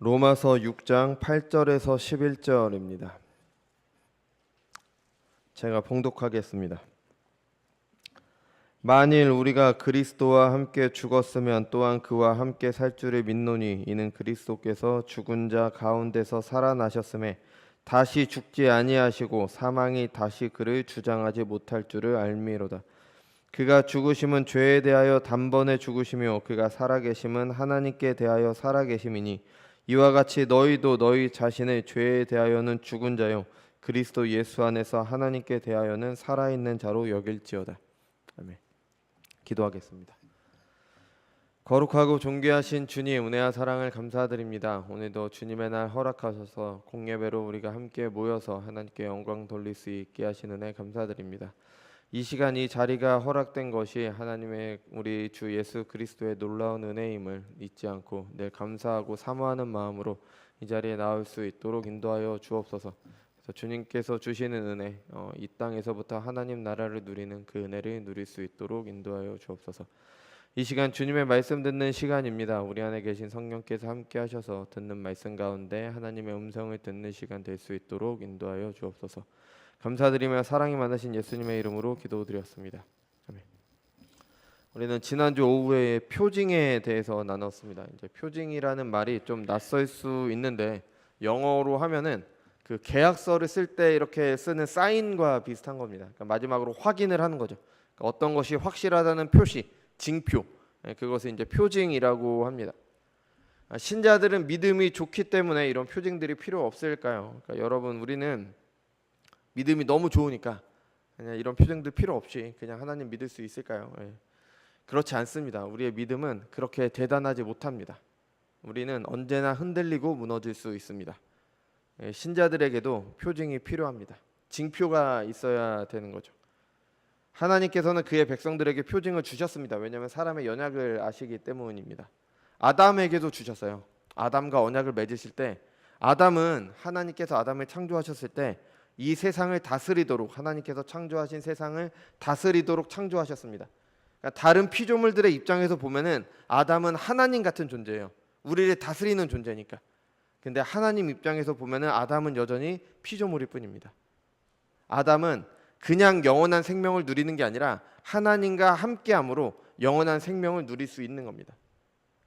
로마서 6장 8절에서 11절입니다. 제가 봉독하겠습니다. 만일 우리가 그리스도와 함께 죽었으면 또한 그와 함께 살 줄을 믿노니 이는 그리스도께서 죽은 자 가운데서 살아나셨음에 다시 죽지 아니하시고 사망이 다시 그를 주장하지 못할 줄을 알미로다. 그가 죽으심은 죄에 대하여 단번에 죽으시며 그가 살아계심은 하나님께 대하여 살아계심이니 이와 같이 너희도 너희 자신의 죄에 대하여는 죽은 자요 그리스도 예수 안에서 하나님께 대하여는 살아있는 자로 여길지어다. 아멘. 기도하겠습니다. 거룩하고 존귀하신 주님, 은혜와 사랑을 감사드립니다. 오늘도 주님의 날 허락하셔서 공예배로 우리가 함께 모여서 하나님께 영광 돌릴 수 있게 하신 은혜 감사드립니다. 이 시간 이 자리가 허락된 것이 하나님의 우리 주 예수 그리스도의 놀라운 은혜임을 잊지 않고 늘 감사하고 사모하는 마음으로 이 자리에 나올 수 있도록 인도하여 주옵소서. 그래서 주님께서 주시는 은혜, 이 땅에서부터 하나님 나라를 누리는 그 은혜를 누릴 수 있도록 인도하여 주옵소서. 이 시간 주님의 말씀 듣는 시간입니다. 우리 안에 계신 성령께서 함께 하셔서 듣는 말씀 가운데 하나님의 음성을 듣는 시간 될 수 있도록 인도하여 주옵소서. 감사드리며 사랑이 많으신 예수님의 이름으로 기도드렸습니다. 아멘. 우리는 지난주 오후에 표징에 대해서 나눴습니다. 이제 표징이라는 말이 좀 낯설 수 있는데 영어로 하면은 그 계약서를 쓸 때 이렇게 쓰는 사인과 비슷한 겁니다. 그러니까 마지막으로 확인을 하는 거죠. 그러니까 어떤 것이 확실하다는 표시, 징표, 그것을 이제 표징이라고 합니다. 신자들은 믿음이 좋기 때문에 이런 표징들이 필요 없을까요? 그러니까 여러분, 우리는 믿음이 너무 좋으니까 그냥 이런 표정들 필요 없이 그냥 하나님 믿을 수 있을까요? 그렇지 않습니다. 우리의 믿음은 그렇게 대단하지 못합니다. 우리는 언제나 흔들리고 무너질 수 있습니다. 신자들에게도 표징이 필요합니다. 징표가 있어야 되는 거죠. 하나님께서는 그의 백성들에게 표징을 주셨습니다. 왜냐하면 사람의 연약을 아시기 때문입니다. 아담에게도 주셨어요. 아담과 언약을 맺으실 때 아담은 하나님께서 아담을 창조하셨을 때 이 세상을 다스리도록 하나님께서 창조하신 세상을 다스리도록 창조하셨습니다. 그러니까 다른 피조물들의 입장에서 보면은 아담은 하나님 같은 존재예요. 우리를 다스리는 존재니까. 근데 하나님 입장에서 보면은 아담은 여전히 피조물일 뿐입니다. 아담은 그냥 영원한 생명을 누리는 게 아니라 하나님과 함께함으로 영원한 생명을 누릴 수 있는 겁니다.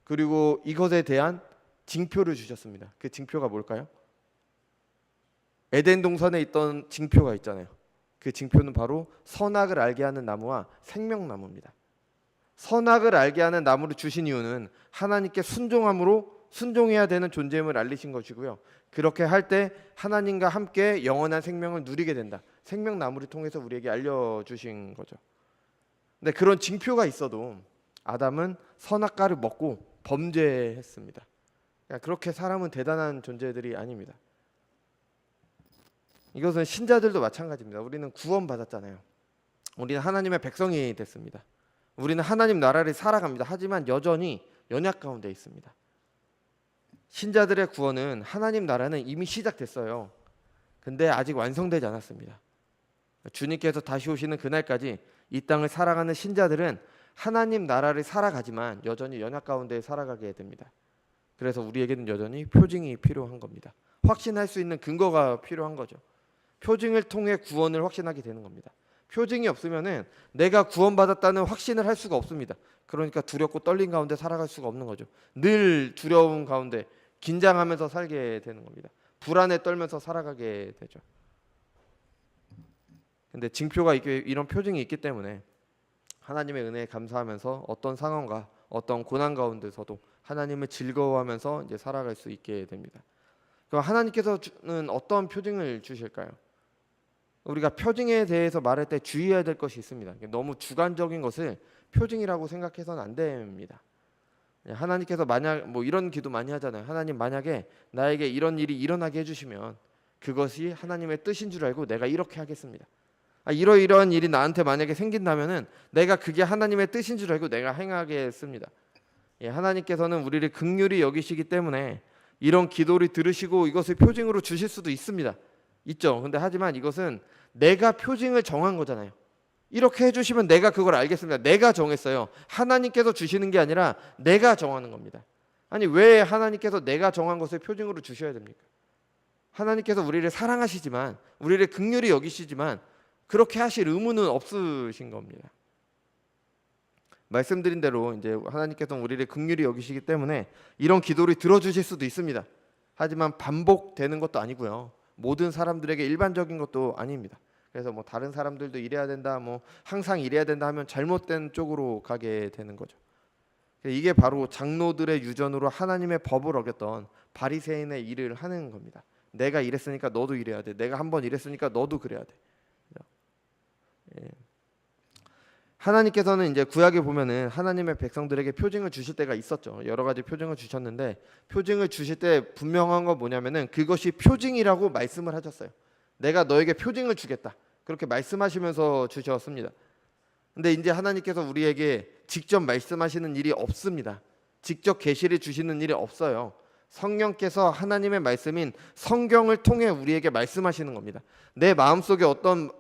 그리고 이것에 대한 징표를 주셨습니다. 그 징표가 뭘까요? 에덴 동산에 있던 징표가 있잖아요. 그 징표는 바로 선악을 알게 하는 나무와 생명나무입니다. 선악을 알게 하는 나무를 주신 이유는 하나님께 순종해야 되는 존재임을 알리신 것이고요. 그렇게 할 때 하나님과 함께 영원한 생명을 누리게 된다. 생명나무를 통해서 우리에게 알려주신 거죠. 근데 그런 징표가 있어도 아담은 선악과를 먹고 범죄했습니다. 그렇게 사람은 대단한 존재들이 아닙니다. 이것은 신자들도 마찬가지입니다. 우리는 구원받았잖아요. 우리는 하나님의 백성이 됐습니다. 우리는 하나님 나라를 살아갑니다. 하지만 여전히 연약 가운데 있습니다. 신자들의 구원은 하나님 나라는 이미 시작됐어요. 근데 아직 완성되지 않았습니다. 주님께서 다시 오시는 그날까지 이 땅을 살아가는 신자들은 하나님 나라를 살아가지만 여전히 연약 가운데 살아가게 됩니다. 그래서 우리에게는 여전히 표징이 필요한 겁니다. 확신할 수 있는 근거가 필요한 거죠. 표징을 통해 구원을 확신하게 되는 겁니다. 표징이 없으면은 내가 구원받았다는 확신을 할 수가 없습니다. 그러니까 두렵고 떨린 가운데 살아갈 수가 없는 거죠. 늘 두려움 가운데 긴장하면서 살게 되는 겁니다. 불안에 떨면서 살아가게 되죠. 근데 징표가 이런 표징이 있기 때문에 하나님의 은혜에 감사하면서 어떤 상황과 어떤 고난 가운데서도 하나님을 즐거워하면서 이제 살아갈 수 있게 됩니다. 그럼 하나님께서는 어떤 표징을 주실까요? 우리가 표징에 대해서 말할 때 주의해야 될 것이 있습니다. 너무 주관적인 것을 표징이라고 생각해서는 안 됩니다. 하나님께서 만약 이런 기도 많이 하잖아요. 하나님, 만약에 나에게 이런 일이 일어나게 해주시면 그것이 하나님의 뜻인 줄 알고 내가 이렇게 하겠습니다. 이러이러한 일이 나한테 만약에 생긴다면은 내가 그게 하나님의 뜻인 줄 알고 내가 행하겠습니다. 하나님께서는 우리를 긍휼히 여기시기 때문에 이런 기도를 들으시고 이것을 표징으로 주실 수도 있습니다. 있죠. 근데 하지만 이것은 내가 표징을 정한 거잖아요. 이렇게 해주시면 내가 그걸 알겠습니다. 내가 정했어요. 하나님께서 주시는 게 아니라 내가 정하는 겁니다. 아니 왜 하나님께서 내가 정한 것을 표징으로 주셔야 됩니까? 하나님께서 우리를 사랑하시지만, 우리를 긍휼히 여기시지만 그렇게 하실 의무는 없으신 겁니다. 말씀드린 대로 이제 하나님께서 우리를 긍휼히 여기시기 때문에 이런 기도를 들어주실 수도 있습니다. 하지만 반복되는 것도 아니고요. 모든 사람들에게 일반적인 것도 아닙니다. 그래서 뭐 다른 사람들도 이래야 된다, 뭐 항상 이래야 된다 하면 잘못된 쪽으로 가게 되는 거죠. 이게 바로 장로들의 유전으로 하나님의 법을 어겼던 바리새인의 일을 하는 겁니다. 내가 이랬으니까 너도 이래야 돼. 내가 한번 이랬으니까 너도 그래야 돼. 예. 하나님께서는 이제 구약에 보면은 하나님의 백성들에게 표징을 주실 때가 있었죠. 여러 가지 표징을 주셨는데, 표징을 주실 때 분명한 건 뭐냐면은 그것이 표징이라고 말씀을 하셨어요. 내가 너에게 표징을 주겠다, 그렇게 말씀하시면서 주셨습니다. 근데 이제 하나님께서 우리에게 직접 말씀하시는 일이 없습니다. 직접 계시를 주시는 일이 없어요. 성령께서 하나님의 말씀인 성경을 통해 우리에게 말씀하시는 겁니다. 내 마음속에 어떤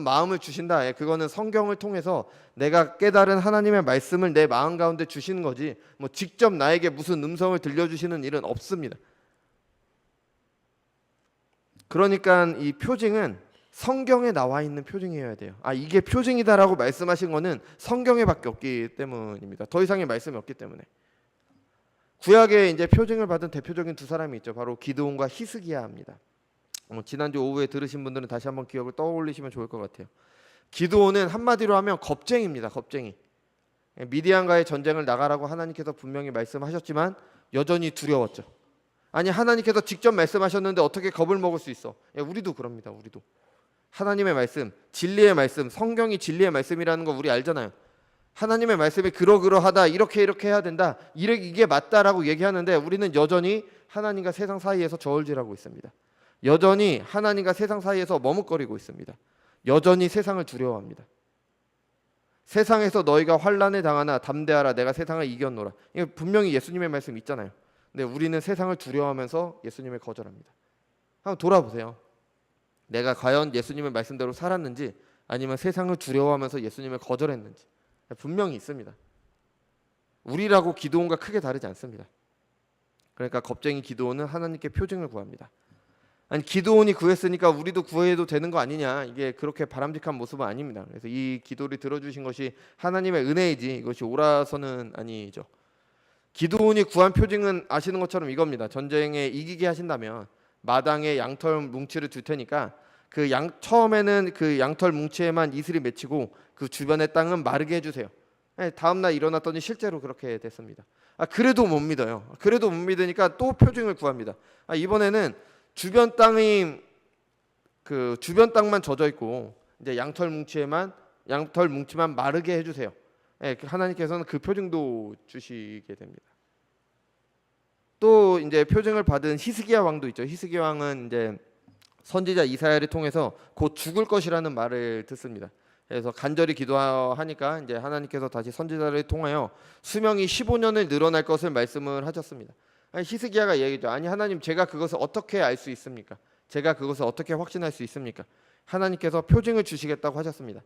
마음을 주신다, 그거는 성경을 통해서 내가 깨달은 하나님의 말씀을 내 마음 가운데 주시는 거지, 뭐 직접 나에게 무슨 음성을 들려주시는 일은 없습니다. 그러니까 이 표징은 성경에 나와 있는 표징이어야 돼요. 이게 표징이다라고 말씀하신 거는 성경에밖에 없기 때문입니다. 더 이상의 말씀이 없기 때문에. 구약에 이제 표징을 받은 대표적인 두 사람이 있죠. 바로 기드온과 히스기야입니다. 지난주 오후에 들으신 분들은 다시 한번 기억을 떠올리시면 좋을 것 같아요. 기드온은 한마디로 하면 겁쟁이입니다. 겁쟁이. 미디안과의 전쟁을 나가라고 하나님께서 분명히 말씀하셨지만 여전히 두려웠죠. 아니 하나님께서 직접 말씀하셨는데 어떻게 겁을 먹을 수 있어? 우리도 그럽니다. 우리도 하나님의 말씀, 진리의 말씀, 성경이 진리의 말씀이라는 거 우리 알잖아요. 하나님의 말씀이 그러그러하다, 이렇게 해야 된다, 이게 맞다라고 얘기하는데 우리는 여전히 하나님과 세상 사이에서 저울질하고 있습니다. 여전히 하나님과 세상 사이에서 머뭇거리고 있습니다. 여전히 세상을 두려워합니다. 세상에서 너희가 환난에 당하나 담대하라, 내가 세상을 이겼노라. 이게 분명히 예수님의 말씀 있잖아요. 근데 우리는 세상을 두려워하면서 예수님을 거절합니다. 한번 돌아보세요. 내가 과연 예수님의 말씀대로 살았는지, 아니면 세상을 두려워하면서 예수님을 거절했는지 분명히 있습니다. 우리라고 기드온과 크게 다르지 않습니다. 그러니까 겁쟁이 기드온은 하나님께 표징을 구합니다. 아니 기드온이 구했으니까 우리도 구해도 되는 거 아니냐, 이게 그렇게 바람직한 모습은 아닙니다. 그래서 이 기도를 들어주신 것이 하나님의 은혜이지 이것이 옳아서는 아니죠. 기드온이 구한 표징은 아시는 것처럼 이겁니다. 전쟁에 이기게 하신다면 마당에 양털 뭉치를 둘 테니까 처음에는 그 양털 뭉치에만 이슬이 맺히고 그 주변의 땅은 마르게 해주세요. 다음날 일어났더니 실제로 그렇게 됐습니다. 그래도 못 믿어요. 그래도 못 믿으니까 또 표징을 구합니다. 이번에는 주변 땅만 젖어 있고 이제 양털 뭉치만 마르게 해주세요. 하나님께서는 그 표징도 주시게 됩니다. 또 이제 표징을 받은 히스기야 왕도 있죠. 히스기야 왕은 이제 선지자 이사야를 통해서 곧 죽을 것이라는 말을 듣습니다. 그래서 간절히 기도하니까 이제 하나님께서 다시 선지자를 통하여 수명이 15년을 늘어날 것을 말씀을 하셨습니다. 히스기야가 얘기죠. 아니 하나님, 제가 그것을 어떻게 알 수 있습니까? 제가 그것을 어떻게 확신할 수 있습니까? 하나님께서 표징을 주시겠다고 하셨습니다.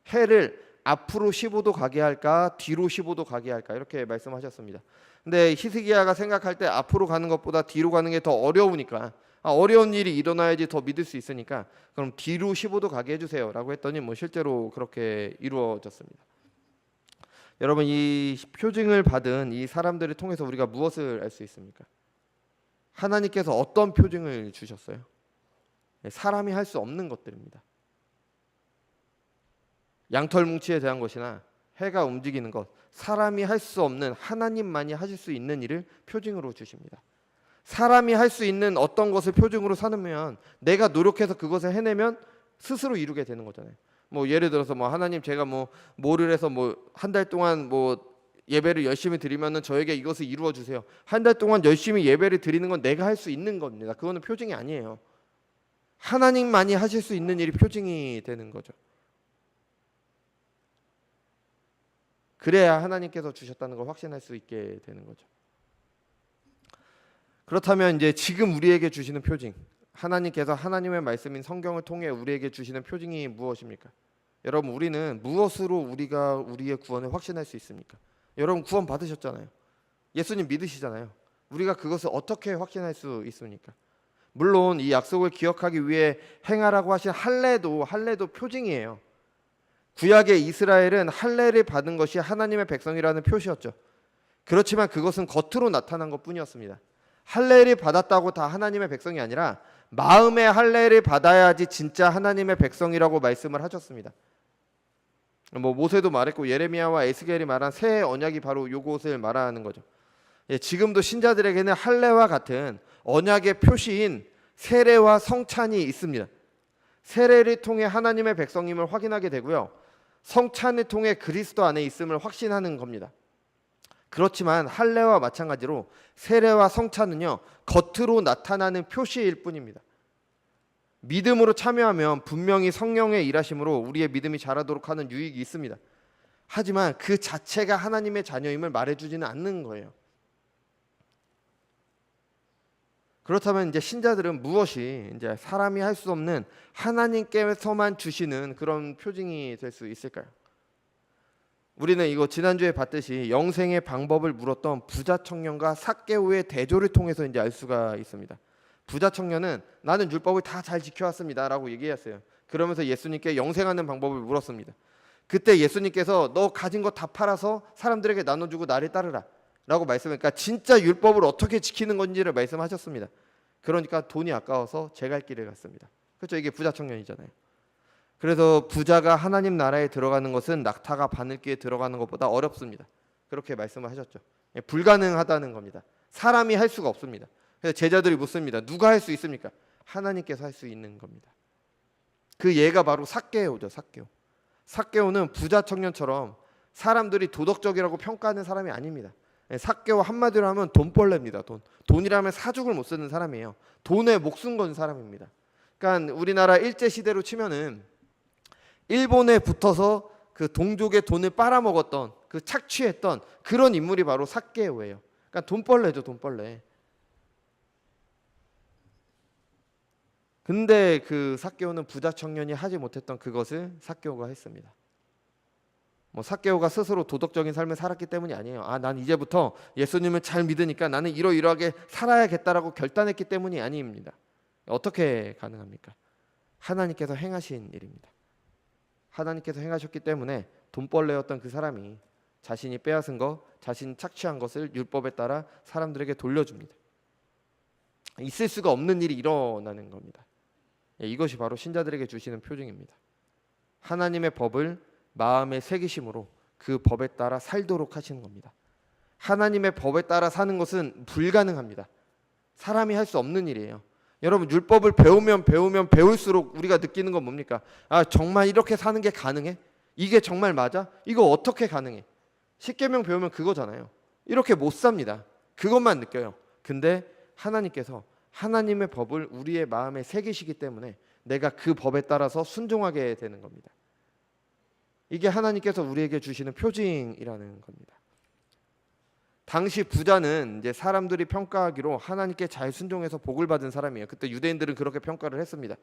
해를 앞으로 15도 가게 할까, 뒤로 15도 가게 할까, 이렇게 말씀하셨습니다. 근데 히스기야가 생각할 때 앞으로 가는 것보다 뒤로 가는 게 더 어려우니까, 어려운 일이 일어나야지 더 믿을 수 있으니까 그럼 뒤로 15도 가게 해주세요 라고 했더니 실제로 그렇게 이루어졌습니다. 여러분, 이 표징을 받은 이 사람들을 통해서 우리가 무엇을 알 수 있습니까? 하나님께서 어떤 표징을 주셨어요? 사람이 할 수 없는 것들입니다. 양털 뭉치에 대한 것이나 해가 움직이는 것, 사람이 할 수 없는, 하나님만이 하실 수 있는 일을 표징으로 주십니다. 사람이 할 수 있는 어떤 것을 표징으로 삼으면 내가 노력해서 그것을 해내면 스스로 이루게 되는 거잖아요. 예를 들어서 하나님, 제가 뭐를 해서 한 달 동안 예배를 열심히 드리면은 저에게 이것을 이루어 주세요. 한 달 동안 열심히 예배를 드리는 건 내가 할 수 있는 겁니다. 그거는 표징이 아니에요. 하나님만이 하실 수 있는 일이 표징이 되는 거죠. 그래야 하나님께서 주셨다는 걸 확신할 수 있게 되는 거죠. 그렇다면 이제 지금 우리에게 주시는 표징, 하나님께서 하나님의 말씀인 성경을 통해 우리에게 주시는 표징이 무엇입니까? 여러분, 우리는 무엇으로 우리가 우리의 구원을 확신할 수 있습니까? 여러분, 구원 받으셨잖아요. 예수님 믿으시잖아요. 우리가 그것을 어떻게 확신할 수 있습니까? 물론 이 약속을 기억하기 위해 행하라고 하신 할례도 표징이에요. 구약의 이스라엘은 할례를 받은 것이 하나님의 백성이라는 표시였죠. 그렇지만 그것은 겉으로 나타난 것뿐이었습니다. 할례를 받았다고 다 하나님의 백성이 아니라 마음의 할례를 받아야지 진짜 하나님의 백성이라고 말씀을 하셨습니다. 모세도 말했고 예레미야와 에스겔이 말한 새 언약이 바로 이것을 말하는 거죠. 지금도 신자들에게는 할례와 같은 언약의 표시인 세례와 성찬이 있습니다. 세례를 통해 하나님의 백성임을 확인하게 되고요. 성찬을 통해 그리스도 안에 있음을 확신하는 겁니다. 그렇지만 할례와 마찬가지로 세례와 성찬은요, 겉으로 나타나는 표시일 뿐입니다. 믿음으로 참여하면 분명히 성령의 일하심으로 우리의 믿음이 자라도록 하는 유익이 있습니다. 하지만 그 자체가 하나님의 자녀임을 말해주지는 않는 거예요. 그렇다면 이제 신자들은 무엇이 이제 사람이 할 수 없는 하나님께서만 주시는 그런 표징이 될 수 있을까요? 우리는 이거 지난주에 봤듯이 영생의 방법을 물었던 부자 청년과 삭개오의 대조를 통해서 이제 알 수가 있습니다. 부자 청년은 나는 율법을 다 잘 지켜왔습니다라고 얘기했어요. 그러면서 예수님께 영생하는 방법을 물었습니다. 그때 예수님께서 너 가진 거 다 팔아서 사람들에게 나눠주고 나를 따르라 라고 말씀하니까 진짜 율법을 어떻게 지키는 건지를 말씀하셨습니다. 그러니까 돈이 아까워서 제 갈 길을 갔습니다. 그렇죠? 이게 부자 청년이잖아요. 그래서 부자가 하나님 나라에 들어가는 것은 낙타가 바늘기에 들어가는 것보다 어렵습니다. 그렇게 말씀을 하셨죠. 불가능하다는 겁니다. 사람이 할 수가 없습니다. 그래서 제자들이 묻습니다. 누가 할 수 있습니까? 하나님께서 할 수 있는 겁니다. 그 예가 바로 삭개오죠. 삭개오는 부자 청년처럼 사람들이 도덕적이라고 평가하는 사람이 아닙니다. 삭개오 한마디로 하면 돈벌레입니다. 돈이라면 사죽을 못 쓰는 사람이에요. 돈에 목숨 건 사람입니다. 그러니까 우리나라 일제 시대로 치면은 일본에 붙어서 그 동족의 돈을 빨아먹었던 그 착취했던 그런 인물이 바로 삭개오예요. 그러니까 돈벌레죠, 돈벌레. 근데 그 삭개오는 부자 청년이 하지 못했던 그것을 삭개오가 했습니다. 삭개오가 스스로 도덕적인 삶을 살았기 때문이 아니에요. 난 이제부터 예수님을 잘 믿으니까 나는 이러이러하게 살아야겠다라고 결단했기 때문이 아닙니다. 어떻게 가능합니까? 하나님께서 행하신 일입니다. 하나님께서 행하셨기 때문에 돈벌레였던 그 사람이 자신이 빼앗은 것, 자신이 착취한 것을 율법에 따라 사람들에게 돌려줍니다. 있을 수가 없는 일이 일어나는 겁니다. 이것이 바로 신자들에게 주시는 표징입니다. 하나님의 법을 마음에 새기심으로 그 법에 따라 살도록 하시는 겁니다. 하나님의 법에 따라 사는 것은 불가능합니다. 사람이 할 수 없는 일이에요. 여러분, 율법을 배우면 배울수록 우리가 느끼는 건 뭡니까? 정말 이렇게 사는 게 가능해? 이게 정말 맞아? 이거 어떻게 가능해? 십계명 배우면 그거잖아요. 이렇게 못 삽니다. 그것만 느껴요. 근데 하나님께서 하나님의 법을 우리의 마음에 새기시기 때문에 내가 그 법에 따라서 순종하게 되는 겁니다. 이게 하나님께서 우리에게 주시는 표징이라는 겁니다. 당시 부자는 이제 사람들이 평가하기로 하나님께 잘 순종해서 복을 받은 사람이에요. 그때 유대인들은 그렇게 평가를 했습니다.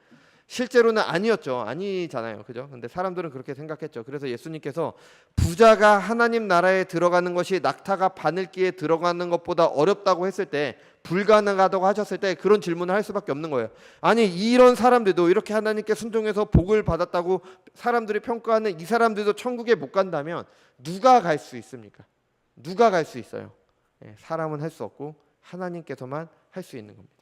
실제로는 아니었죠. 아니잖아요. 그죠? 근데 사람들은 그렇게 생각했죠. 그래서 예수님께서 부자가 하나님 나라에 들어가는 것이 낙타가 바늘기에 들어가는 것보다 어렵다고 했을 때, 불가능하다고 하셨을 때 그런 질문을 할 수밖에 없는 거예요. 아니, 이런 사람들도 이렇게 하나님께 순종해서 복을 받았다고 사람들이 평가하는 이 사람들도 천국에 못 간다면 누가 갈 수 있습니까? 누가 갈 수 있어요? 사람은 할 수 없고 하나님께서만 할 수 있는 겁니다.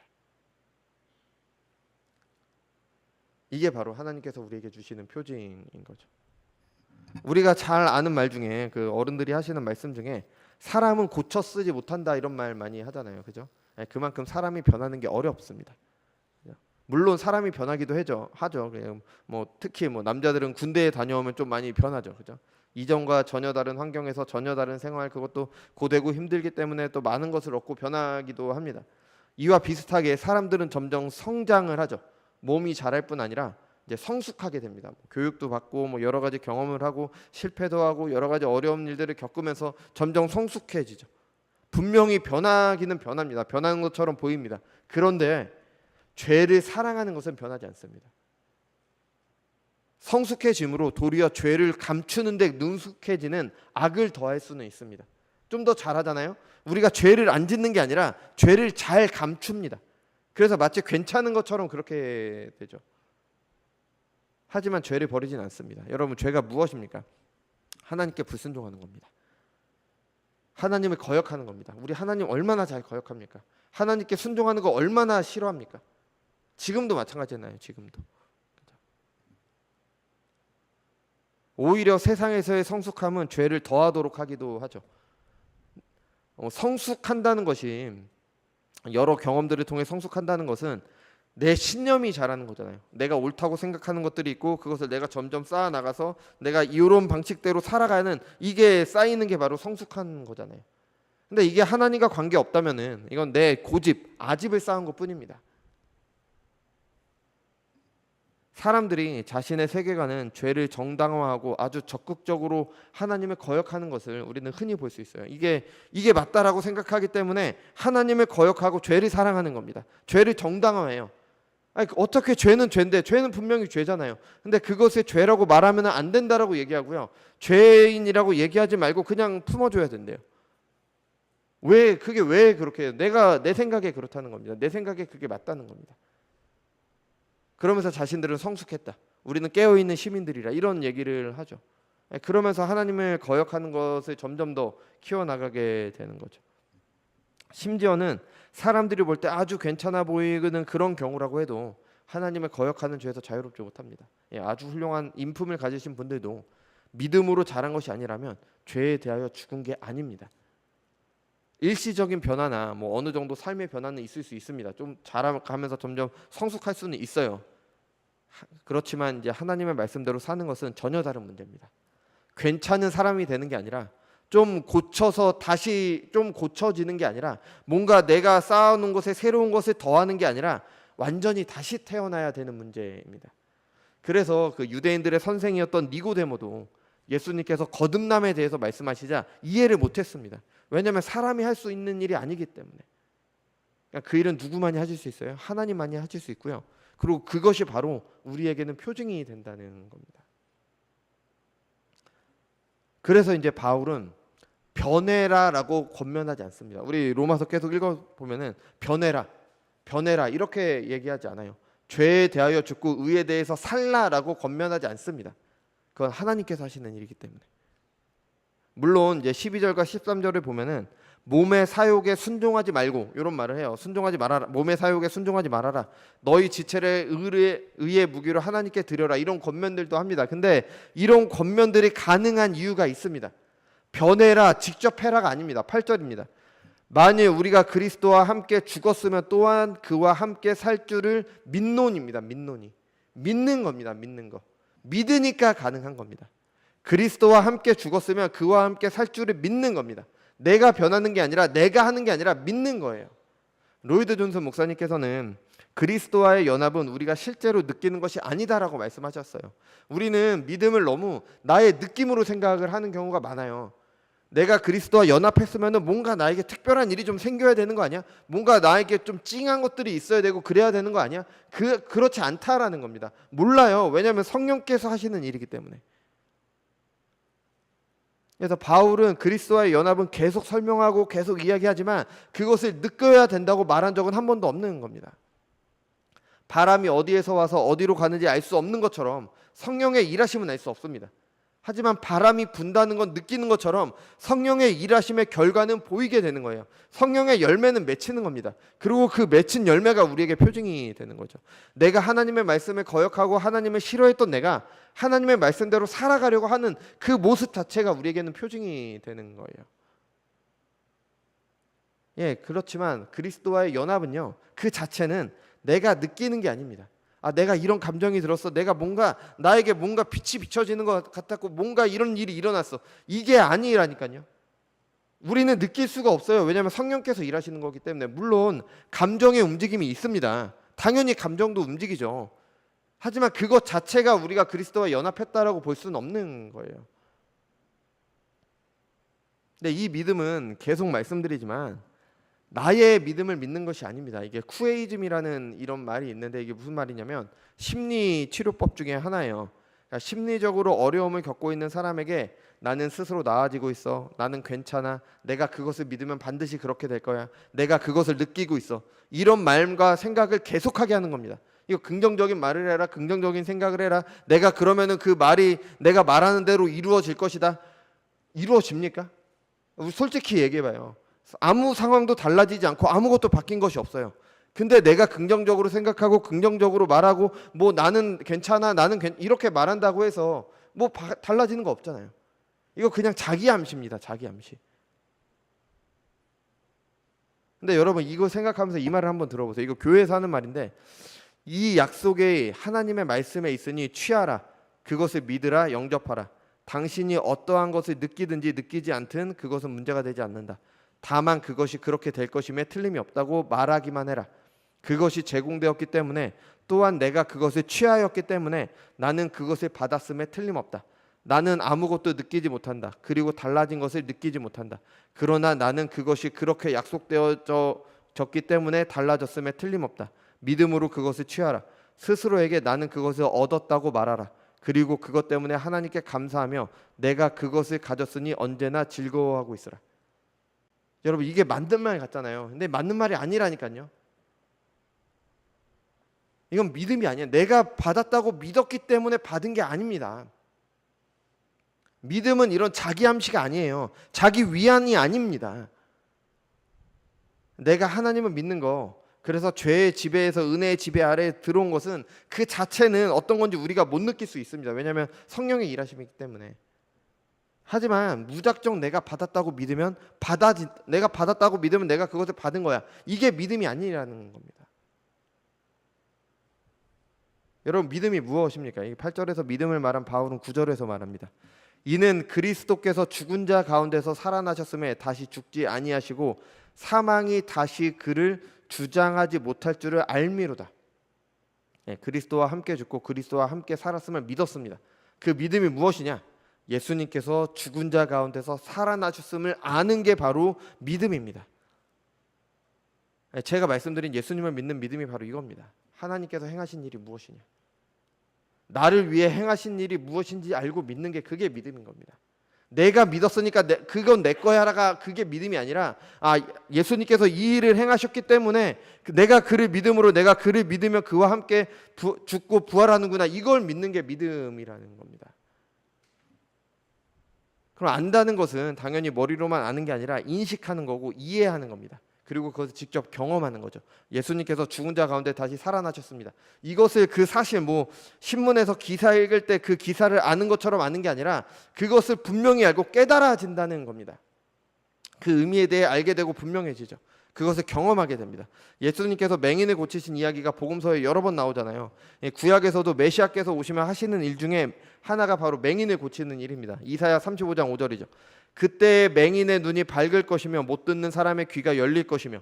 이게 바로 하나님께서 우리에게 주시는 표징인 거죠. 우리가 잘 아는 말 중에 그 어른들이 하시는 말씀 중에 사람은 고쳐 쓰지 못한다 이런 말 많이 하잖아요. 그죠? 그만큼 사람이 변하는 게 어렵습니다. 물론 사람이 변하기도 하죠. 특히 남자들은 군대에 다녀오면 좀 많이 변하죠. 그죠? 이전과 전혀 다른 환경에서 전혀 다른 생활, 그것도 고되고 힘들기 때문에 또 많은 것을 얻고 변하기도 합니다. 이와 비슷하게 사람들은 점점 성장을 하죠. 몸이 자랄 뿐 아니라 이제 성숙하게 됩니다. 교육도 받고 여러 가지 경험을 하고 실패도 하고 여러 가지 어려운 일들을 겪으면서 점점 성숙해지죠. 분명히 변하기는 변합니다. 변하는 것처럼 보입니다. 그런데 죄를 사랑하는 것은 변하지 않습니다. 성숙해짐으로 도리어 죄를 감추는 데 능숙해지는 악을 더할 수는 있습니다. 좀 더 잘하잖아요. 우리가 죄를 안 짓는 게 아니라 죄를 잘 감춥니다. 그래서 마치 괜찮은 것처럼 그렇게 되죠. 하지만 죄를 버리진 않습니다. 여러분, 죄가 무엇입니까? 하나님께 불순종하는 겁니다. 하나님을 거역하는 겁니다. 우리 하나님 얼마나 잘 거역합니까? 하나님께 순종하는 거 얼마나 싫어합니까? 지금도 마찬가지잖아요. 지금도. 오히려 세상에서의 성숙함은 죄를 더하도록 하기도 하죠. 성숙한다는 것이, 여러 경험들을 통해 성숙한다는 것은 내 신념이 자라는 거잖아요. 내가 옳다고 생각하는 것들이 있고 그것을 내가 점점 쌓아 나가서 내가 이런 방식대로 살아가는, 이게 쌓이는 게 바로 성숙한 거잖아요. 근데 이게 하나님과 관계 없다면은 이건 내 고집, 아집을 쌓은 것뿐입니다. 사람들이 자신의 세계관은 죄를 정당화하고 아주 적극적으로 하나님을 거역하는 것을 우리는 흔히 볼 수 있어요. 이게 맞다라고 생각하기 때문에 하나님을 거역하고 죄를 사랑하는 겁니다. 죄를 정당화해요. 아니, 어떻게 죄는 죄인데, 죄는 분명히 죄잖아요. 근데 그것을 죄라고 말하면 안 된다라고 얘기하고요. 죄인이라고 얘기하지 말고 그냥 품어줘야 된대요. 왜 그렇게 해요? 내 생각에 그렇다는 겁니다. 내 생각에 그게 맞다는 겁니다. 그러면서 자신들은 성숙했다, 우리는 깨어있는 시민들이라, 이런 얘기를 하죠. 그러면서 하나님을 거역하는 것을 점점 더 키워나가게 되는 거죠. 심지어는 사람들이 볼 때 아주 괜찮아 보이는 그런 경우라고 해도 하나님을 거역하는 죄에서 자유롭지 못합니다. 아주 훌륭한 인품을 가지신 분들도 믿음으로 자란 것이 아니라면 죄에 대하여 죽은 게 아닙니다. 일시적인 변화나 뭐 어느 정도 삶의 변화는 있을 수 있습니다. 좀 자라가면서 점점 성숙할 수는 있어요. 그렇지만 이제 하나님의 말씀대로 사는 것은 전혀 다른 문제입니다. 괜찮은 사람이 되는 게 아니라 좀 고쳐서 다시 좀 고쳐지는 게 아니라 뭔가 내가 쌓아놓은 것에 새로운 것을 더하는 게 아니라 완전히 다시 태어나야 되는 문제입니다. 그래서 그 유대인들의 선생이었던 니고데모도 예수님께서 거듭남에 대해서 말씀하시자 이해를 못했습니다. 왜냐하면 사람이 할 수 있는 일이 아니기 때문에. 그러니까 그 일은 누구만이 하실 수 있어요? 하나님만이 하실 수 있고요. 그리고 그것이 바로 우리에게는 표징이 된다는 겁니다. 그래서 이제 바울은 변해라라고 권면하지 않습니다. 우리 로마서 계속 읽어보면은 변해라 이렇게 얘기하지 않아요. 죄에 대하여 죽고 의에 대해서 살라라고 권면하지 않습니다. 그건 하나님께서 하시는 일이기 때문에. 물론 이제 12절과 13절을 보면은 몸의 사욕에 순종하지 말고, 이런 말을 해요. 순종하지 말아라. 몸의 사욕에 순종하지 말아라. 너희 지체를 의의 무기로 하나님께 드려라. 이런 권면들도 합니다. 근데 이런 권면들이 가능한 이유가 있습니다. 변해라, 직접 해라가 아닙니다. 8절입니다. 만일 우리가 그리스도와 함께 죽었으면 또한 그와 함께 살 줄을 믿노니입니다. 믿는 겁니다. 믿는 거. 믿으니까 가능한 겁니다. 그리스도와 함께 죽었으면 그와 함께 살 줄을 믿는 겁니다. 내가 변하는 게 아니라, 내가 하는 게 아니라 믿는 거예요. 로이드 존슨 목사님께서는 그리스도와의 연합은 우리가 실제로 느끼는 것이 아니다라고 말씀하셨어요. 우리는 믿음을 너무 나의 느낌으로 생각을 하는 경우가 많아요. 내가 그리스도와 연합했으면 뭔가 나에게 특별한 일이 좀 생겨야 되는 거 아니야? 뭔가 나에게 좀 찡한 것들이 있어야 되고 그래야 되는 거 아니야? 그렇지 않다라는 겁니다. 몰라요. 왜냐하면 성령께서 하시는 일이기 때문에. 그래서 바울은 그리스도와의 연합은 계속 설명하고 계속 이야기하지만 그것을 느껴야 된다고 말한 적은 한 번도 없는 겁니다. 바람이 어디에서 와서 어디로 가는지 알 수 없는 것처럼 성령의 일하심은 알 수 없습니다. 하지만 바람이 분다는 건 느끼는 것처럼 성령의 일하심의 결과는 보이게 되는 거예요. 성령의 열매는 맺히는 겁니다. 그리고 그 맺힌 열매가 우리에게 표징이 되는 거죠. 내가 하나님의 말씀을 거역하고 하나님을 싫어했던 내가 하나님의 말씀대로 살아가려고 하는 그 모습 자체가 우리에게는 표징이 되는 거예요. 그렇지만 그리스도와의 연합은요, 그 자체는 내가 느끼는 게 아닙니다. 내가 이런 감정이 들었어. 나에게 뭔가 빛이 비춰지는 것 같았고 뭔가 이런 일이 일어났어. 이게 아니라니까요. 우리는 느낄 수가 없어요. 왜냐하면 성령께서 일하시는 거기 때문에. 물론 감정의 움직임이 있습니다. 당연히 감정도 움직이죠. 하지만 그것 자체가 우리가 그리스도와 연합했다라고 볼 수는 없는 거예요. 근데 이 믿음은 계속 말씀드리지만 나의 믿음을 믿는 것이 아닙니다. 이게 쿠에이즘이라는 이런 말이 있는데 이게 무슨 말이냐면 심리 치료법 중에 하나예요. 그러니까 심리적으로 어려움을 겪고 있는 사람에게 나는 스스로 나아지고 있어. 나는 괜찮아. 내가 그것을 믿으면 반드시 그렇게 될 거야. 내가 그것을 느끼고 있어. 이런 말과 생각을 계속하게 하는 겁니다. 이거 긍정적인 말을 해라. 긍정적인 생각을 해라. 내가 그러면은 그 말이 내가 말하는 대로 이루어질 것이다. 이루어집니까? 솔직히 얘기해봐요. 아무 상황도 달라지지 않고 아무것도 바뀐 것이 없어요. 근데 내가 긍정적으로 생각하고 긍정적으로 말하고 뭐 나는 괜찮아, 이렇게 말한다고 해서 뭐 달라지는 거 없잖아요. 이거 그냥 자기 암시입니다. 자기 암시. 근데 여러분 이거 생각하면서 이 말을 한번 들어보세요. 이거 교회에서 하는 말인데, 이 약속에 하나님의 말씀에 있으니 취하라. 그것을 믿으라. 영접하라. 당신이 어떠한 것을 느끼든지 느끼지 않든 그것은 문제가 되지 않는다. 다만 그것이 그렇게 될 것임에 틀림이 없다고 말하기만 해라. 그것이 제공되었기 때문에, 또한 내가 그것을 취하였기 때문에 나는 그것을 받았음에 틀림없다. 나는 아무것도 느끼지 못한다. 그리고 달라진 것을 느끼지 못한다. 그러나 나는 그것이 그렇게 약속되어졌기 때문에 달라졌음에 틀림없다. 믿음으로 그것을 취하라. 스스로에게 나는 그것을 얻었다고 말하라. 그리고 그것 때문에 하나님께 감사하며 내가 그것을 가졌으니 언제나 즐거워하고 있으라. 여러분 이게 맞는 말 같잖아요. 근데 맞는 말이 아니라니까요. 이건 믿음이 아니에요. 내가 받았다고 믿었기 때문에 받은 게 아닙니다. 믿음은 이런 자기 암시가 아니에요. 자기 위안이 아닙니다. 내가 하나님을 믿는 거, 그래서 죄의 지배에서 은혜의 지배 아래에 들어온 것은 그 자체는 어떤 건지 우리가 못 느낄 수 있습니다. 왜냐하면 성령의 일하심이기 때문에. 하지만 무작정 내가 받았다고 믿으면 내가 받았다고 믿으면 내가 그것을 받은 거야. 이게 믿음이 아니라는 겁니다. 여러분 믿음이 무엇입니까? 8절에서 믿음을 말한 바울은 9절에서 말합니다. 이는 그리스도께서 죽은 자 가운데서 살아나셨음에 다시 죽지 아니하시고 사망이 다시 그를 주장하지 못할 줄을 알미로다. 그리스도와 함께 죽고 그리스도와 함께 살았음을 믿었습니다. 그 믿음이 무엇이냐? 예수님께서 죽은 자 가운데서 살아나셨음을 아는 게 바로 믿음입니다. 제가 말씀드린 예수님을 믿는 믿음이 바로 이겁니다. 하나님께서 행하신 일이 무엇이냐, 나를 위해 행하신 일이 무엇인지 알고 믿는 게, 그게 믿음인 겁니다. 내가 믿었으니까 그건 내 거야라가 그게 믿음이 아니라, 예수님께서 이 일을 행하셨기 때문에 내가 그를 믿으면 그와 함께 죽고 부활하는구나, 이걸 믿는 게 믿음이라는 겁니다. 그럼 안다는 것은 당연히 머리로만 아는 게 아니라 인식하는 거고 이해하는 겁니다. 그리고 그것을 직접 경험하는 거죠. 예수님께서 죽은 자 가운데 다시 살아나셨습니다. 이것을 그 사실 신문에서 기사 읽을 때 그 기사를 아는 것처럼 아는 게 아니라 그것을 분명히 알고 깨달아진다는 겁니다. 그 의미에 대해 알게 되고 분명해지죠. 그것을 경험하게 됩니다. 예수님께서 맹인을 고치신 이야기가 복음서에 여러 번 나오잖아요. 구약에서도 메시아께서 오시면 하시는 일 중에 하나가 바로 맹인을 고치는 일입니다. 이사야 35장 5절이죠. 그때 맹인의 눈이 밝을 것이며 못 듣는 사람의 귀가 열릴 것이며,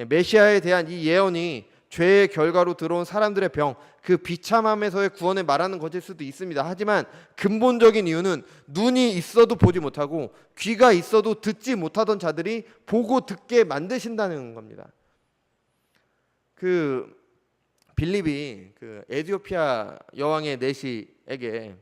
메시아에 대한 이 예언이 죄의 결과로 들어온 사람들의 병, 그 비참함에서의 구원을 말하는 것일 수도 있습니다. 하지만 근본적인 이유는 눈이 있어도 보지 못하고 귀가 있어도 듣지 못하던 자들이 보고 듣게 만드신다는 겁니다. 그 빌립이 그 에티오피아 여왕의 내시에게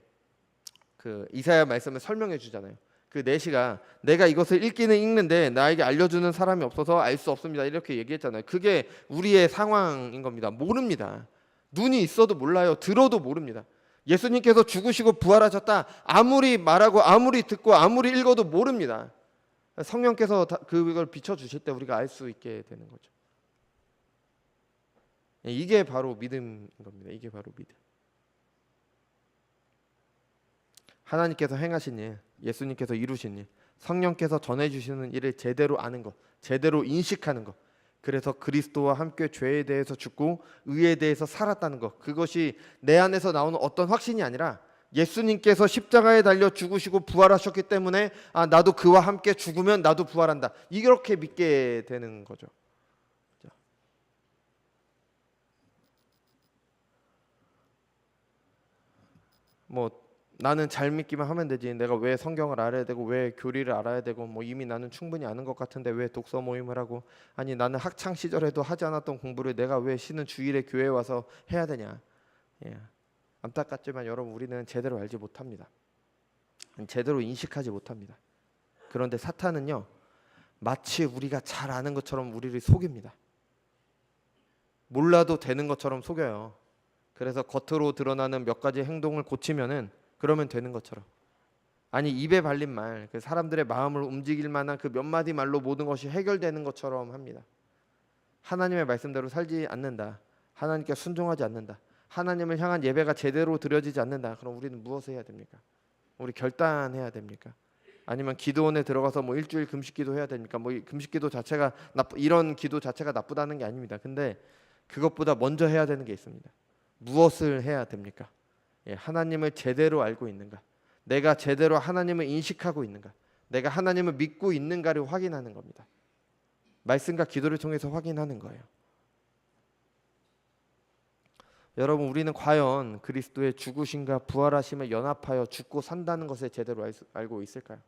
그 이사야 말씀을 설명해 주잖아요. 그 내시가 내가 이것을 읽기는 읽는데 나에게 알려주는 사람이 없어서 알 수 없습니다, 이렇게 얘기했잖아요. 그게 우리의 상황인 겁니다. 모릅니다. 눈이 있어도 몰라요. 들어도 모릅니다. 예수님께서 죽으시고 부활하셨다 아무리 말하고 아무리 듣고 아무리 읽어도 모릅니다. 성령께서 그걸 비춰주실 때 우리가 알 수 있게 되는 거죠. 이게 바로 믿음인 겁니다. 이게 바로 믿음. 하나님께서 행하신 일, 예수님께서 이루신 일, 성령께서 전해주시는 일을 제대로 아는 것, 제대로 인식하는 것, 그래서 그리스도와 함께 죄에 대해서 죽고 의에 대해서 살았다는 것, 그것이 내 안에서 나오는 어떤 확신이 아니라 예수님께서 십자가에 달려 죽으시고 부활하셨기 때문에 나도 그와 함께 죽으면 나도 부활한다, 이렇게 믿게 되는 거죠. 나는 잘 믿기만 하면 되지, 내가 왜 성경을 알아야 되고 왜 교리를 알아야 되고 이미 나는 충분히 아는 것 같은데 왜 독서 모임을 하고, 아니 나는 학창 시절에도 하지 않았던 공부를 내가 왜 쉬는 주일에 교회에 와서 해야 되냐. 안타깝지만 여러분, 우리는 제대로 알지 못합니다. 제대로 인식하지 못합니다. 그런데 사탄은요, 마치 우리가 잘 아는 것처럼 우리를 속입니다. 몰라도 되는 것처럼 속여요. 그래서 겉으로 드러나는 몇 가지 행동을 고치면은 그러면 되는 것처럼, 아니 입에 발린 말, 그 사람들의 마음을 움직일 만한 그 몇 마디 말로 모든 것이 해결되는 것처럼 합니다. 하나님의 말씀대로 살지 않는다, 하나님께 순종하지 않는다, 하나님을 향한 예배가 제대로 드려지지 않는다. 그럼 우리는 무엇을 해야 됩니까? 우리 결단해야 됩니까? 아니면 기도원에 들어가서 뭐 일주일 금식기도 해야 됩니까? 뭐 금식기도 자체가 이런 기도 자체가 나쁘다는 게 아닙니다. 근데 그것보다 먼저 해야 되는 게 있습니다. 무엇을 해야 됩니까? 하나님을 제대로 알고 있는가? 내가 제대로 하나님을 인식하고 있는가? 내가 하나님을 믿고 있는가를 확인하는 겁니다. 말씀과 기도를 통해서 확인하는 거예요. 여러분, 우리는 과연 그리스도의 죽으심과 부활하심에 연합하여 죽고 산다는 것을 제대로 알고 있을까요?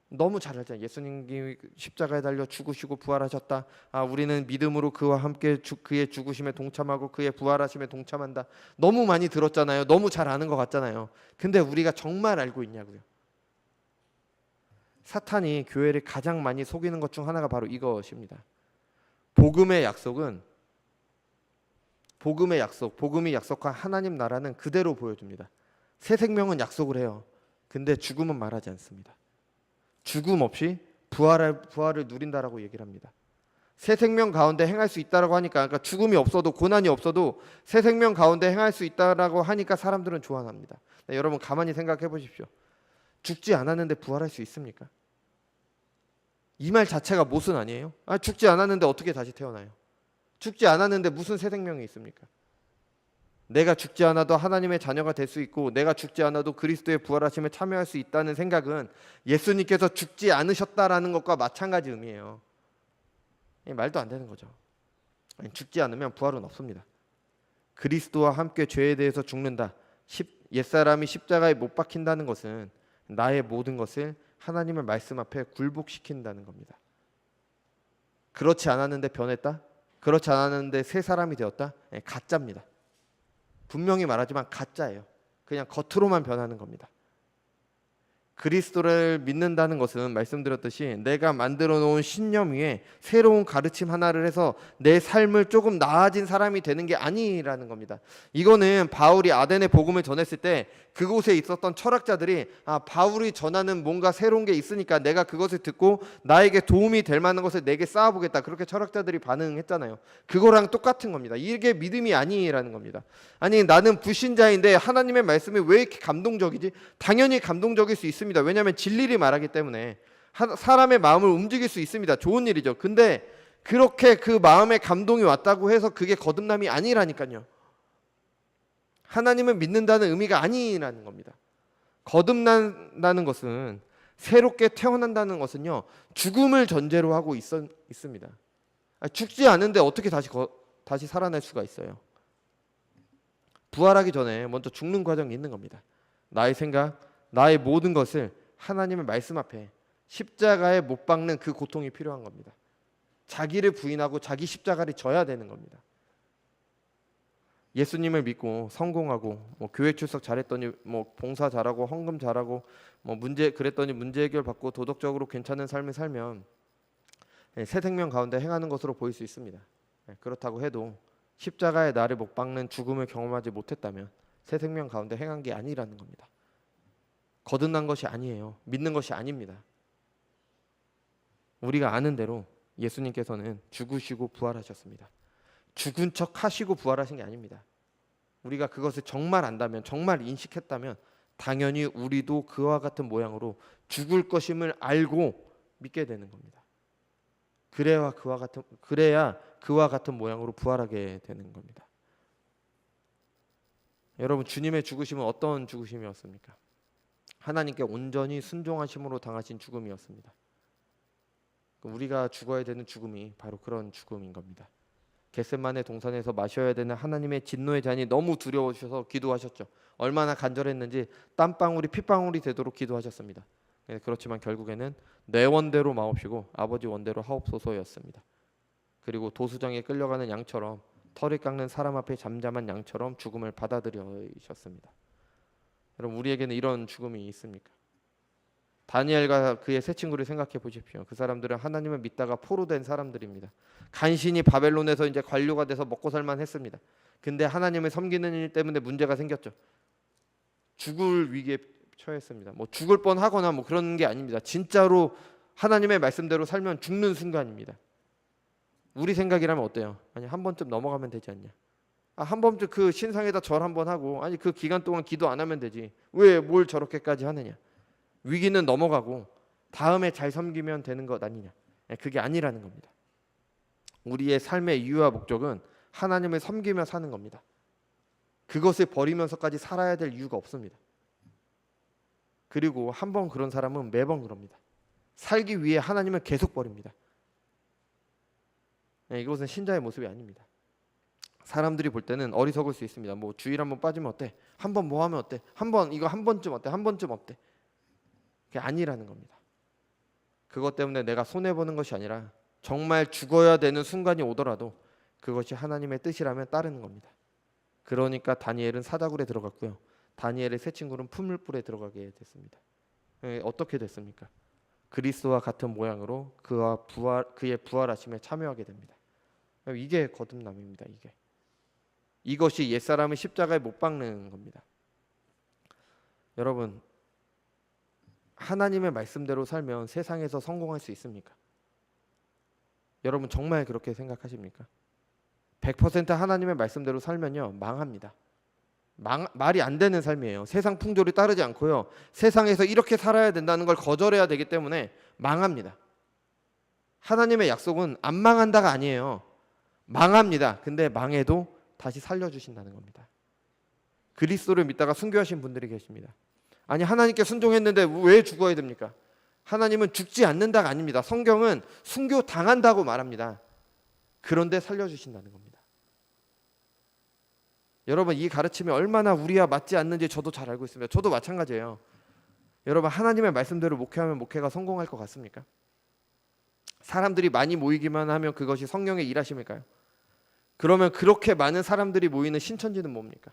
너무 잘 알잖아요. 예수님이 십자가에 달려 죽으시고 부활하셨다. 우리는 믿음으로 그와 함께 그의 죽으심에 동참하고 그의 부활하심에 동참한다. 너무 많이 들었잖아요. 너무 잘 아는 것 같잖아요. 근데 우리가 정말 알고 있냐고요? 사탄이 교회를 가장 많이 속이는 것 중 하나가 바로 이것입니다. 복음의 약속, 복음이 약속한 하나님 나라는 그대로 보여줍니다. 새 생명은 약속을 해요. 근데 죽음은 말하지 않습니다. 죽음 없이 부활을 누린다라고 얘기를 합니다. 새 생명 가운데 행할 수 있다라고 하니까, 그러니까 죽음이 없어도, 고난이 없어도 새 생명 가운데 행할 수 있다라고 하니까 사람들은 좋아합니다. 네, 여러분 가만히 생각해 보십시오. 죽지 않았는데 부활할 수 있습니까? 이 말 자체가 모순 아니에요? 죽지 않았는데 어떻게 다시 태어나요? 죽지 않았는데 무슨 새 생명이 있습니까? 내가 죽지 않아도 하나님의 자녀가 될 수 있고, 내가 죽지 않아도 그리스도의 부활하심에 참여할 수 있다는 생각은 예수님께서 죽지 않으셨다라는 것과 마찬가지 의미예요. 말도 안 되는 거죠. 죽지 않으면 부활은 없습니다. 그리스도와 함께 죄에 대해서 죽는다, 옛사람이 십자가에 못 박힌다는 것은 나의 모든 것을 하나님의 말씀 앞에 굴복시킨다는 겁니다. 그렇지 않았는데 변했다? 그렇지 않았는데 새 사람이 되었다? 가짜입니다. 분명히 말하지만 가짜예요. 그냥 겉으로만 변하는 겁니다. 그리스도를 믿는다는 것은 말씀드렸듯이 내가 만들어 놓은 신념 위에 새로운 가르침 하나를 해서 내 삶을 조금 나아진 사람이 되는 게 아니라는 겁니다. 이거는 바울이 아덴에 복음을 전했을 때 그곳에 있었던 철학자들이 바울이 전하는 뭔가 새로운 게 있으니까 내가 그것을 듣고 나에게 도움이 될 만한 것을 내게 쌓아보겠다, 그렇게 철학자들이 반응했잖아요. 그거랑 똑같은 겁니다. 이게 믿음이 아니라는 겁니다. 아니, 나는 불신자인데 하나님의 말씀이 왜 이렇게 감동적이지? 당연히 감동적일 수 있습니다. 왜냐하면 진리를 말하기 때문에 사람의 마음을 움직일 수 있습니다. 좋은 일이죠. 근데 그렇게 그 마음에 감동이 왔다고 해서 그게 거듭남이 아니라니까요. 하나님을 믿는다는 의미가 아니라는 겁니다. 거듭난다는 것은, 새롭게 태어난다는 것은요, 죽음을 전제로 하고 있습니다. 죽지 않은데 어떻게 다시 살아날 수가 있어요? 부활하기 전에 먼저 죽는 과정이 있는 겁니다. 나의 생각, 나의 모든 것을 하나님의 말씀 앞에 십자가에 못 박는 그 고통이 필요한 겁니다. 자기를 부인하고 자기 십자가를 져야 되는 겁니다. 예수님을 믿고 성공하고 교회 출석 잘했더니 봉사 잘하고 헌금 잘하고 그랬더니 문제 해결 받고 도덕적으로 괜찮은 삶을 살면 새 생명 가운데 행하는 것으로 보일 수 있습니다. 그렇다고 해도 십자가에 나를 못 박는 죽음을 경험하지 못했다면 새 생명 가운데 행한 게 아니라는 겁니다. 거듭난 것이 아니에요. 믿는 것이 아닙니다. 우리가 아는 대로 예수님께서는 죽으시고 부활하셨습니다. 죽은 척 하시고 부활하신 게 아닙니다. 우리가 그것을 정말 안다면, 정말 인식했다면 당연히 우리도 그와 같은 모양으로 죽을 것임을 알고 믿게 되는 겁니다. 그래야 그와 같은 모양으로 부활하게 되는 겁니다. 여러분, 주님의 죽으심은 어떤 죽으심이었습니까? 하나님께 온전히 순종하심으로 당하신 죽음이었습니다. 우리가 죽어야 되는 죽음이 바로 그런 죽음인 겁니다. 겟세마네 동산에서 마셔야 되는 하나님의 진노의 잔이 너무 두려우셔서 기도하셨죠. 얼마나 간절했는지 땀방울이 핏방울이 되도록 기도하셨습니다. 그렇지만 결국에는 내 원대로 마옵시고 아버지 원대로 하옵소서였습니다. 그리고 도수장에 끌려가는 양처럼 털이 깎는 사람 앞에 잠잠한 양처럼 죽음을 받아들이셨습니다. 여러분, 우리에게는 이런 죽음이 있습니까? 다니엘과 그의 세 친구를 생각해 보십시오. 그 사람들은 하나님을 믿다가 포로된 사람들입니다. 간신히 바벨론에서 이제 관료가 돼서 먹고 살만 했습니다. 근데 하나님을 섬기는 일 때문에 문제가 생겼죠. 죽을 위기에 처했습니다. 뭐 죽을 뻔하거나 뭐 그런 게 아닙니다. 진짜로 하나님의 말씀대로 살면 죽는 순간입니다. 우리 생각이라면 어때요? 아니, 한 번쯤 넘어가면 되지 않냐? 한 번쯤 그 신상에다 절 한번 하고, 아니 그 기간 동안 기도 안 하면 되지. 왜 뭘 저렇게까지 하느냐? 위기는 넘어가고 다음에 잘 섬기면 되는 것 아니냐? 그게 아니라는 겁니다. 우리의 삶의 이유와 목적은 하나님을 섬기며 사는 겁니다. 그것을 버리면서까지 살아야 될 이유가 없습니다. 그리고 한 번 그런 사람은 매번 그럽니다. 살기 위해 하나님을 계속 버립니다. 이것은 신자의 모습이 아닙니다. 사람들이 볼 때는 어리석을 수 있습니다. 뭐 주일 한번 빠지면 어때? 한번 뭐 하면 어때? 한번 이거 한 번쯤 어때? 한 번쯤 어때? 그게 아니라는 겁니다. 그것 때문에 내가 손해 보는 것이 아니라 정말 죽어야 되는 순간이 오더라도 그것이 하나님의 뜻이라면 따르는 겁니다. 그러니까 다니엘은 사다굴에 들어갔고요. 다니엘의 세 친구는 풀물불에 들어가게 됐습니다. 어떻게 됐습니까? 그리스도와 같은 모양으로 그의 부활하심에 참여하게 됩니다. 이게 거듭남입니다. 이것이 옛사람을 십자가에 못 박는 겁니다. 여러분, 하나님의 말씀대로 살면 세상에서 성공할 수 있습니까? 여러분 정말 그렇게 생각하십니까? 100% 하나님의 말씀대로 살면요 망합니다. 말이 안 되는 삶이에요. 세상 풍조를 따르지 않고요. 세상에서 이렇게 살아야 된다는 걸 거절해야 되기 때문에 망합니다. 하나님의 약속은 안 망한다가 아니에요. 망합니다. 근데 망해도 다시 살려주신다는 겁니다. 그리스도를 믿다가 순교하신 분들이 계십니다. 아니, 하나님께 순종했는데 왜 죽어야 됩니까? 하나님은 죽지 않는다가 아닙니다. 성경은 순교 당한다고 말합니다. 그런데 살려주신다는 겁니다. 여러분, 이 가르침이 얼마나 우리와 맞지 않는지 저도 잘 알고 있습니다. 저도 마찬가지예요. 여러분, 하나님의 말씀대로 목회하면 목회가 성공할 것 같습니까? 사람들이 많이 모이기만 하면 그것이 성령의 일하심일까요? 그러면 그렇게 많은 사람들이 모이는 신천지는 뭡니까?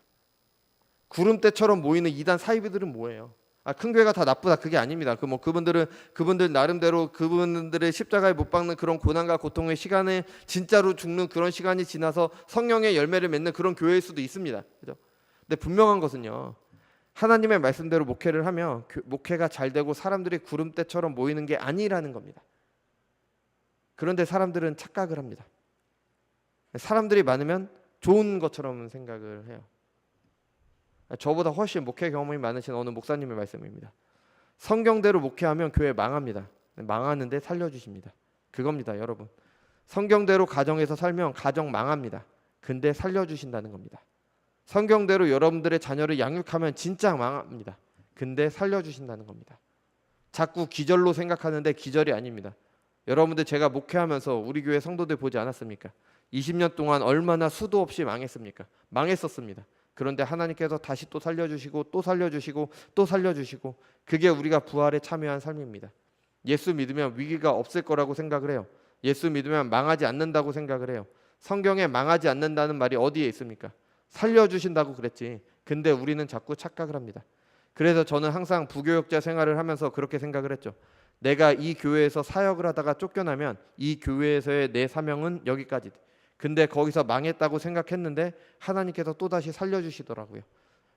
구름대처럼 모이는 이단 사이비들은 뭐예요? 큰 교회가 다 나쁘다, 그게 아닙니다. 그분들 나름대로 그분들의 십자가에 못 박는 그런 고난과 고통의 시간에 진짜로 죽는 그런 시간이 지나서 성령의 열매를 맺는 그런 교회일 수도 있습니다. 그죠? 근데 분명한 것은요, 하나님의 말씀대로 목회를 하면 목회가 잘 되고 사람들이 구름대처럼 모이는 게 아니라는 겁니다. 그런데 사람들은 착각을 합니다. 사람들이 많으면 좋은 것처럼 생각을 해요. 저보다 훨씬 목회 경험이 많으신 어느 목사님의 말씀입니다. 성경대로 목회하면 교회 망합니다. 망하는데 살려주십니다. 그겁니다, 여러분. 성경대로 가정에서 살면 가정 망합니다. 근데 살려주신다는 겁니다. 성경대로 여러분들의 자녀를 양육하면 진짜 망합니다. 근데 살려주신다는 겁니다. 자꾸 기절로 생각하는데 기절이 아닙니다. 여러분들, 제가 목회하면서 우리 교회 성도들 보지 않았습니까? 20년 동안 얼마나 수도 없이 망했습니까? 망했었습니다. 그런데 하나님께서 다시 또 살려주시고 또 살려주시고 또 살려주시고, 그게 우리가 부활에 참여한 삶입니다. 예수 믿으면 위기가 없을 거라고 생각을 해요. 예수 믿으면 망하지 않는다고 생각을 해요. 성경에 망하지 않는다는 말이 어디에 있습니까? 살려주신다고 그랬지. 근데 우리는 자꾸 착각을 합니다. 그래서 저는 항상 부교역자 생활을 하면서 그렇게 생각을 했죠. 내가 이 교회에서 사역을 하다가 쫓겨나면 이 교회에서의 내 사명은 여기까지. 근데 거기서 망했다고 생각했는데 하나님께서 또다시 살려주시더라고요.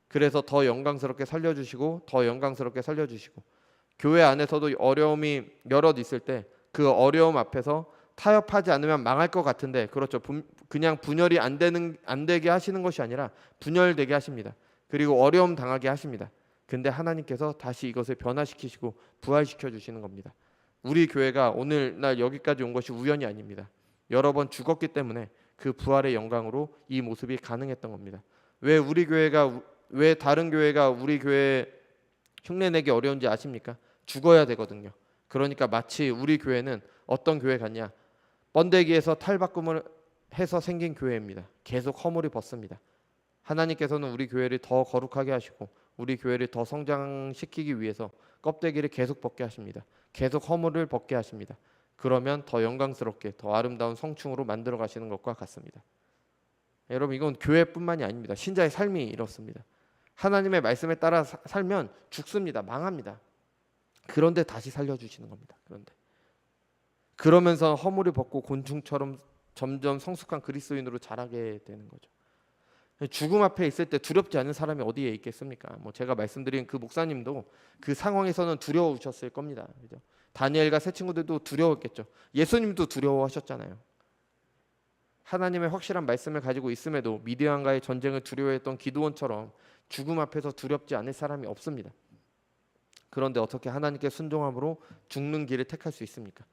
그래서 더 영광스럽게 살려주시고 더 영광스럽게 살려주시고, 교회 안에서도 어려움이 여럿 있을 때 그 어려움 앞에서 타협하지 않으면 망할 것 같은데, 그렇죠, 그냥 분열이 안 되게 하시는 것이 아니라 분열되게 하십니다. 그리고 어려움 당하게 하십니다. 근데 하나님께서 다시 이것을 변화시키시고 부활시켜 주시는 겁니다. 우리 교회가 오늘날 여기까지 온 것이 우연이 아닙니다. 여러 번 죽었기 때문에 그 부활의 영광으로 이 모습이 가능했던 겁니다. 왜 다른 교회가 우리 교회 흉내내기 어려운지 아십니까? 죽어야 되거든요. 그러니까 마치 우리 교회는 어떤 교회 같냐? 번데기에서 탈바꿈을 해서 생긴 교회입니다. 계속 허물이 벗습니다. 하나님께서는 우리 교회를 더 거룩하게 하시고 우리 교회를 더 성장시키기 위해서 껍데기를 계속 벗게 하십니다. 계속 허물을 벗게 하십니다. 그러면 더 영광스럽게 더 아름다운 성충으로 만들어 가시는 것과 같습니다. 여러분 이건 교회뿐만이 아닙니다. 신자의 삶이 이렇습니다. 하나님의 말씀에 따라 살면 죽습니다. 망합니다. 그런데 다시 살려주시는 겁니다. 그러면서 허물을 벗고 곤충처럼 점점 성숙한 그리스도인으로 자라게 되는 거죠. 죽음 앞에 있을 때 두렵지 않은 사람이 어디에 있겠습니까? 제가 말씀드린 그 목사님도 그 상황에서는 두려우셨을 겁니다. 그죠? 다니엘과 세 친구들도 두려웠겠죠. 예수님도 두려워하셨잖아요. 하나님의 확실한 말씀을 가지고 있음에도 미디안과의 전쟁을 두려워했던 기드온처럼 죽음 앞에서 두렵지 않을 사람이 없습니다. 그런데 어떻게 하나님께 순종함으로 죽는 길을 택할 수 있습니까?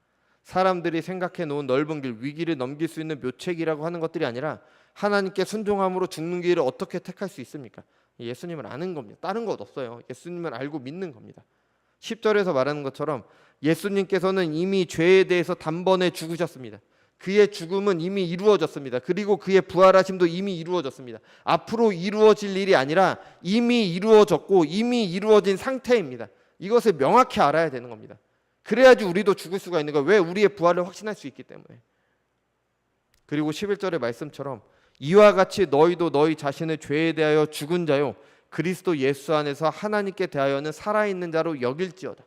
사람들이 생각해 놓은 넓은 길, 위기를 넘길 수 있는 묘책이라고 하는 것들이 아니라 하나님께 순종함으로 죽는 길을 어떻게 택할 수 있습니까? 예수님을 아는 겁니다. 다른 것 없어요. 예수님을 알고 믿는 겁니다. 10절에서 말하는 것처럼 예수님께서는 이미 죄에 대해서 단번에 죽으셨습니다. 그의 죽음은 이미 이루어졌습니다. 그리고 그의 부활하심도 이미 이루어졌습니다. 앞으로 이루어질 일이 아니라 이미 이루어졌고 이미 이루어진 상태입니다. 이것을 명확히 알아야 되는 겁니다. 그래야지 우리도 죽을 수가 있는 거예요. 왜? 우리의 부활을 확신할 수 있기 때문에. 그리고 11절의 말씀처럼 이와 같이 너희도 너희 자신을 죄에 대하여 죽은 자요 그리스도 예수 안에서 하나님께 대하여는 살아있는 자로 여길지어다.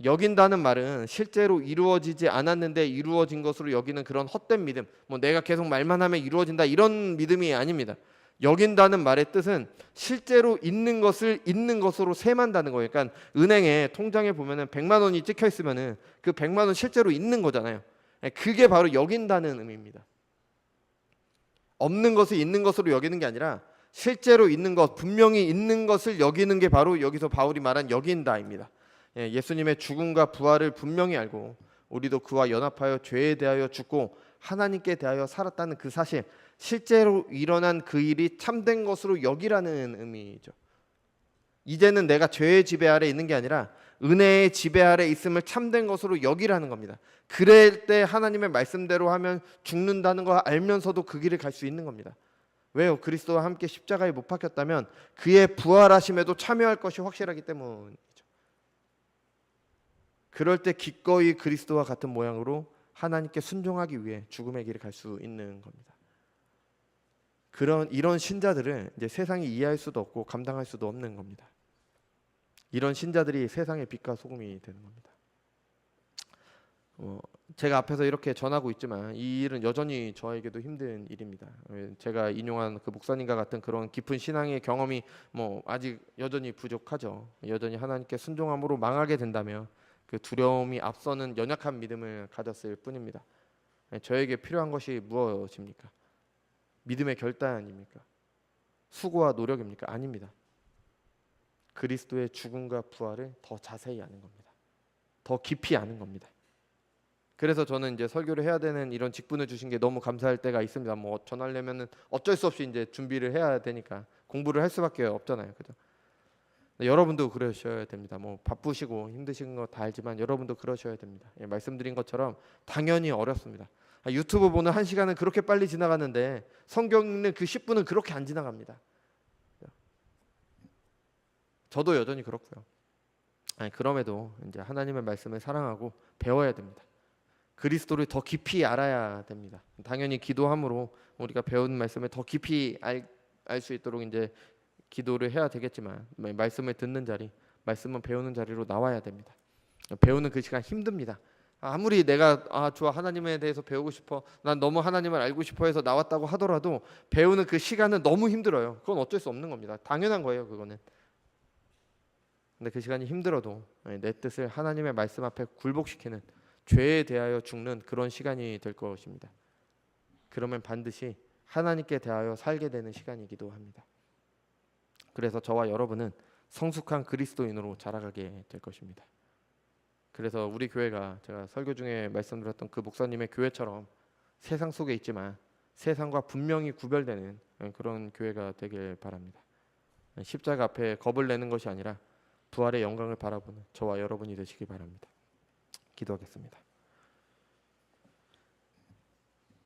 여긴다는 말은 실제로 이루어지지 않았는데 이루어진 것으로 여기는 그런 헛된 믿음, 내가 계속 말만 하면 이루어진다 이런 믿음이 아닙니다. 여긴다는 말의 뜻은 실제로 있는 것을 있는 것으로 셈한다는 거예요. 그러니까 은행에 통장에 보면은 100만 원이 찍혀 있으면은 그 100만 원 실제로 있는 거잖아요. 그게 바로 여긴다는 의미입니다. 없는 것을 있는 것으로 여기는 게 아니라 실제로 있는 것, 분명히 있는 것을 여기는 게 바로 여기서 바울이 말한 여긴다입니다. 예수님의 죽음과 부활을 분명히 알고 우리도 그와 연합하여 죄에 대하여 죽고 하나님께 대하여 살았다는 그 사실, 실제로 일어난 그 일이 참된 것으로 여기라는 의미죠. 이제는 내가 죄의 지배 아래 있는 게 아니라 은혜의 지배 아래 있음을 참된 것으로 여기라는 겁니다. 그럴 때 하나님의 말씀대로 하면 죽는다는 거 알면서도 그 길을 갈 수 있는 겁니다. 왜요? 그리스도와 함께 십자가에 못 박혔다면 그의 부활하심에도 참여할 것이 확실하기 때문이죠. 그럴 때 기꺼이 그리스도와 같은 모양으로 하나님께 순종하기 위해 죽음의 길을 갈 수 있는 겁니다. 이런 신자들은 이제 세상이 이해할 수도 없고 감당할 수도 없는 겁니다. 이런 신자들이 세상의 빛과 소금이 되는 겁니다. 제가 앞에서 이렇게 전하고 있지만 이 일은 여전히 저에게도 힘든 일입니다. 제가 인용한 그 목사님과 같은 그런 깊은 신앙의 경험이 아직 여전히 부족하죠. 여전히 하나님께 순종함으로 망하게 된다면 그 두려움이 앞서는 연약한 믿음을 가졌을 뿐입니다. 저에게 필요한 것이 무엇입니까? 믿음의 결단입니까? 수고와 노력입니까? 아닙니다. 그리스도의 죽음과 부활을 더 자세히 아는 겁니다. 더 깊이 아는 겁니다. 그래서 저는 이제 설교를 해야 되는 이런 직분을 주신 게 너무 감사할 때가 있습니다. 전하려면은 어쩔 수 없이 이제 준비를 해야 되니까 공부를 할 수밖에 없잖아요. 그죠? 여러분도 그러셔야 됩니다. 바쁘시고 힘드신 거 다 알지만 여러분도 그러셔야 됩니다. 말씀드린 것처럼 당연히 어렵습니다. 유튜브 보는 1시간은 그렇게 빨리 지나가는데 성경 읽는 그 10분은 그렇게 안 지나갑니다. 저도 여전히 그렇고요. 그럼에도 이제 하나님의 말씀을 사랑하고 배워야 됩니다. 그리스도를 더 깊이 알아야 됩니다. 당연히 기도함으로 우리가 배운 말씀을 더 깊이 알 수 있도록 이제 기도를 해야 되겠지만 말씀을 듣는 자리, 말씀을 배우는 자리로 나와야 됩니다. 배우는 그 시간 힘듭니다. 아무리 내가 좋아 하나님에 대해서 배우고 싶어, 난 너무 하나님을 알고 싶어 해서 나왔다고 하더라도 배우는 그 시간은 너무 힘들어요. 그건 어쩔 수 없는 겁니다. 당연한 거예요, 그거는. 근데 그 시간이 힘들어도 내 뜻을 하나님의 말씀 앞에 굴복시키는, 죄에 대하여 죽는 그런 시간이 될 것입니다. 그러면 반드시 하나님께 대하여 살게 되는 시간이기도 합니다. 그래서 저와 여러분은 성숙한 그리스도인으로 자라가게 될 것입니다. 그래서 우리 교회가 제가 설교 중에 말씀드렸던 그 목사님의 교회처럼 세상 속에 있지만 세상과 분명히 구별되는 그런 교회가 되길 바랍니다. 십자가 앞에 겁을 내는 것이 아니라 부활의 영광을 바라보는 저와 여러분이 되시기 바랍니다. 기도하겠습니다.